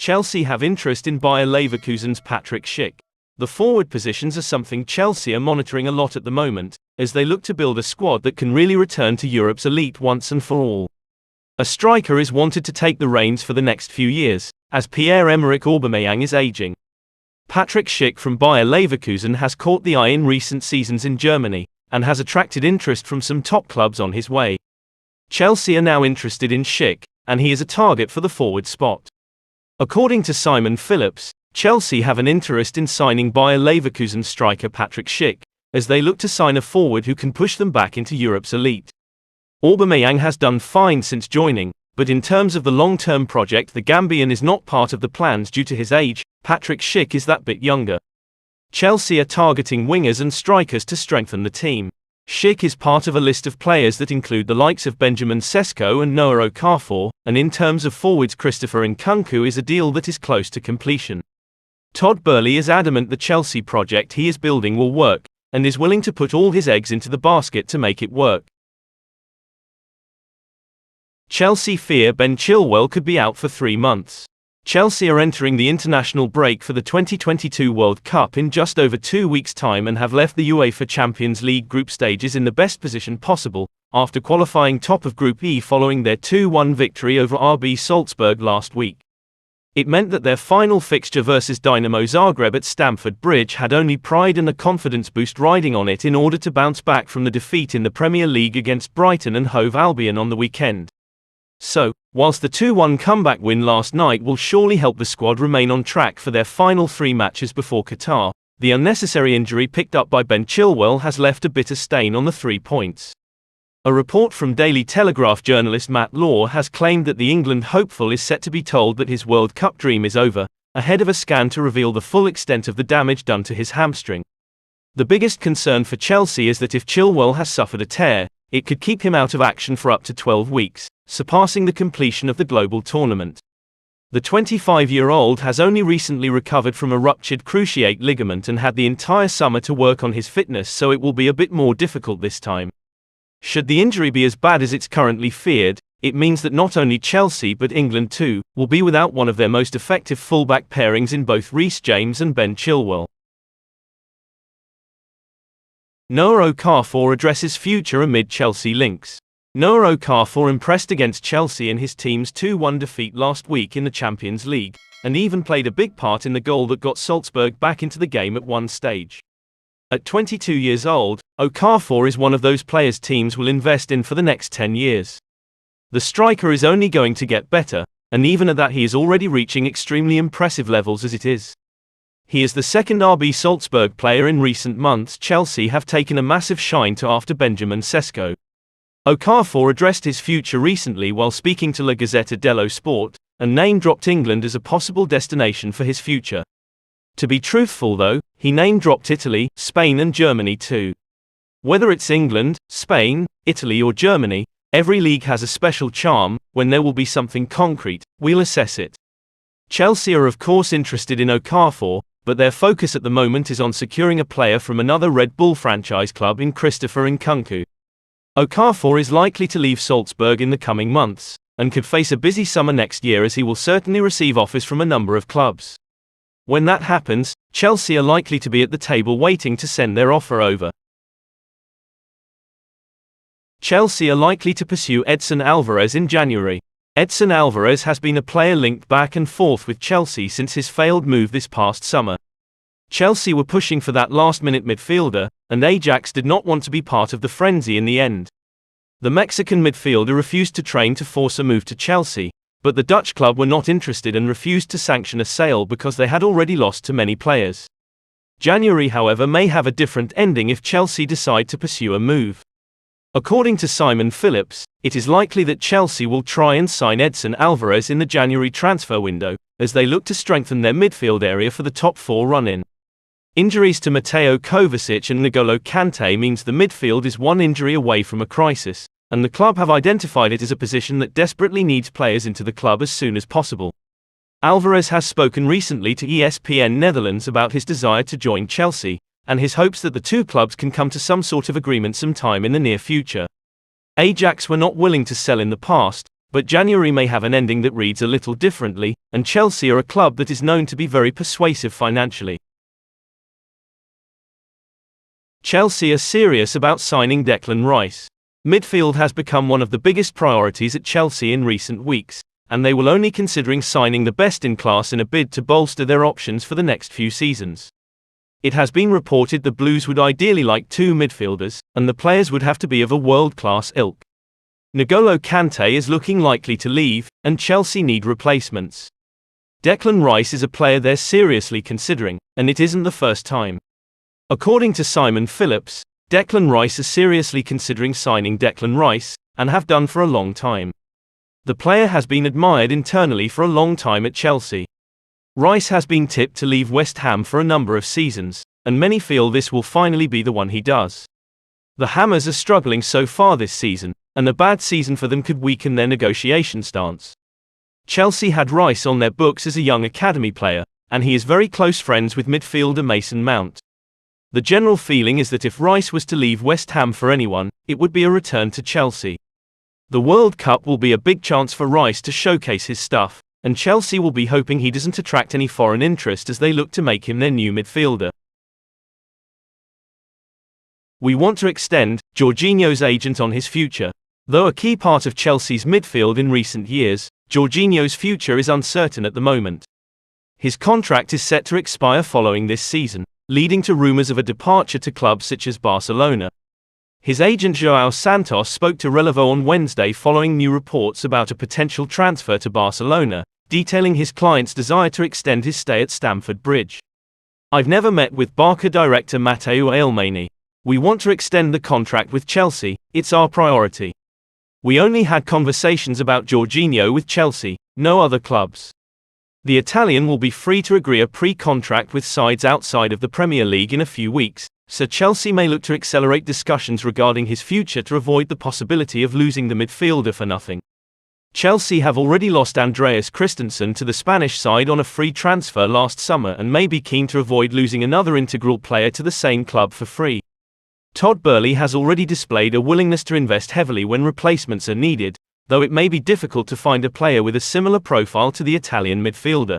Chelsea have interest in Bayer Leverkusen's Patrick Schick. The forward positions are something Chelsea are monitoring a lot at the moment, as they look to build a squad that can really return to Europe's elite once and for all. A striker is wanted to take the reins for the next few years, as Pierre-Emerick Aubameyang is aging. Patrick Schick from Bayer Leverkusen has caught the eye in recent seasons in Germany, and has attracted interest from some top clubs on his way. Chelsea are now interested in Schick, and he is a target for the forward spot. According to Simon Phillips, Chelsea have an interest in signing Bayer Leverkusen striker Patrick Schick, as they look to sign a forward who can push them back into Europe's elite. Aubameyang has done fine since joining, but in terms of the long-term project, the Gambian is not part of the plans due to his age. Patrick Schick is that bit younger. Chelsea are targeting wingers and strikers to strengthen the team. Schick is part of a list of players that include the likes of Benjamin Sesko and Noah Okafor, and in terms of forwards, Christopher Nkunku is a deal that is close to completion. Todd Boehly is adamant the Chelsea project he is building will work, and is willing to put all his eggs into the basket to make it work. Chelsea fear Ben Chilwell could be out for 3 months. Chelsea are entering the international break for the 2022 World Cup in just over 2 weeks' time and have left the UEFA Champions League group stages in the best position possible, after qualifying top of Group E following their 2-1 victory over RB Salzburg last week. It meant that their final fixture versus Dynamo Zagreb at Stamford Bridge had only pride and a confidence boost riding on it in order to bounce back from the defeat in the Premier League against Brighton and Hove Albion on the weekend. So, whilst the 2-1 comeback win last night will surely help the squad remain on track for their final 3 matches before Qatar, the unnecessary injury picked up by Ben Chilwell has left a bitter stain on the 3 points. A report from Daily Telegraph journalist Matt Law has claimed that the England hopeful is set to be told that his World Cup dream is over, ahead of a scan to reveal the full extent of the damage done to his hamstring. The biggest concern for Chelsea is that if Chilwell has suffered a tear, it could keep him out of action for up to 12 weeks, surpassing the completion of the global tournament. The 25-year-old has only recently recovered from a ruptured cruciate ligament and had the entire summer to work on his fitness, so it will be a bit more difficult this time. Should the injury be as bad as it's currently feared, it means that not only Chelsea but England too will be without one of their most effective fullback pairings in both Reece James and Ben Chilwell. Noah Okafor addresses future amid Chelsea links. Noah Okafor impressed against Chelsea in his team's 2-1 defeat last week in the Champions League, and even played a big part in the goal that got Salzburg back into the game at one stage. At 22 years old, Okafor is one of those players teams will invest in for the next 10 years. The striker is only going to get better, and even at that he is already reaching extremely impressive levels as it is. He is the second RB Salzburg player in recent months Chelsea have taken a massive shine to after Benjamin Sesko. Okafor addressed his future recently while speaking to La Gazzetta dello Sport, and name-dropped England as a possible destination for his future. To be truthful though, he name-dropped Italy, Spain and Germany too. Whether it's England, Spain, Italy or Germany, every league has a special charm. When there will be something concrete, we'll assess it. Chelsea are of course interested in Okafor, but their focus at the moment is on securing a player from another Red Bull franchise club in Christopher Nkunku. Okafor is likely to leave Salzburg in the coming months, and could face a busy summer next year as he will certainly receive offers from a number of clubs. When that happens, Chelsea are likely to be at the table waiting to send their offer over. Chelsea are likely to pursue Edson Alvarez in January. Edson Alvarez has been a player linked back and forth with Chelsea since his failed move this past summer. Chelsea were pushing for that last-minute midfielder, and Ajax did not want to be part of the frenzy in the end. The Mexican midfielder refused to train to force a move to Chelsea, but the Dutch club were not interested and refused to sanction a sale because they had already lost too many players. January, however, may have a different ending if Chelsea decide to pursue a move. According to Simon Phillips, it is likely that Chelsea will try and sign Edson Alvarez in the January transfer window, as they look to strengthen their midfield area for the top 4 run-in. Injuries to Mateo Kovacic and N'Golo Kante means the midfield is one injury away from a crisis, and the club have identified it as a position that desperately needs players into the club as soon as possible. Alvarez has spoken recently to ESPN Netherlands about his desire to join Chelsea, and his hopes that the two clubs can come to some sort of agreement sometime in the near future. Ajax were not willing to sell in the past, But January may have an ending that reads a little differently, and Chelsea are a club that is known to be very persuasive financially. Chelsea are serious about signing Declan Rice. Midfield has become one of the biggest priorities at Chelsea in recent weeks, and they will only considering signing the best in class in a bid to bolster their options for the next few seasons. It has been reported the Blues would ideally like 2 midfielders, and the players would have to be of a world-class ilk. N'Golo Kante is looking likely to leave, and Chelsea need replacements. Declan Rice is a player they're seriously considering, and it isn't the first time. According to Simon Phillips, Declan Rice is seriously considering signing Declan Rice, and have done for a long time. The player has been admired internally for a long time at Chelsea. Rice has been tipped to leave West Ham for a number of seasons, and many feel this will finally be the one he does. The Hammers are struggling so far this season, and a bad season for them could weaken their negotiation stance. Chelsea had Rice on their books as a young academy player, and he is very close friends with midfielder Mason Mount. The general feeling is that if Rice was to leave West Ham for anyone, it would be a return to Chelsea. The World Cup will be a big chance for Rice to showcase his stuff, and Chelsea will be hoping he doesn't attract any foreign interest as they look to make him their new midfielder. We want to extend Jorginho's agent on his future. Though a key part of Chelsea's midfield in recent years, Jorginho's future is uncertain at the moment. His contract is set to expire following this season, leading to rumors of a departure to clubs such as Barcelona. His agent João Santos spoke to Relevo on Wednesday following new reports about a potential transfer to Barcelona, detailing his client's desire to extend his stay at Stamford Bridge. "I've never met with Barca director Mateu Alemany. We want to extend the contract with Chelsea, it's our priority. We only had conversations about Jorginho with Chelsea, no other clubs." The Italian will be free to agree a pre-contract with sides outside of the Premier League in a few weeks, so Chelsea may look to accelerate discussions regarding his future to avoid the possibility of losing the midfielder for nothing. Chelsea have already lost Andreas Christensen to the Spanish side on a free transfer last summer and may be keen to avoid losing another integral player to the same club for free. Todd Boehly has already displayed a willingness to invest heavily when replacements are needed, though it may be difficult to find a player with a similar profile to the Italian midfielder.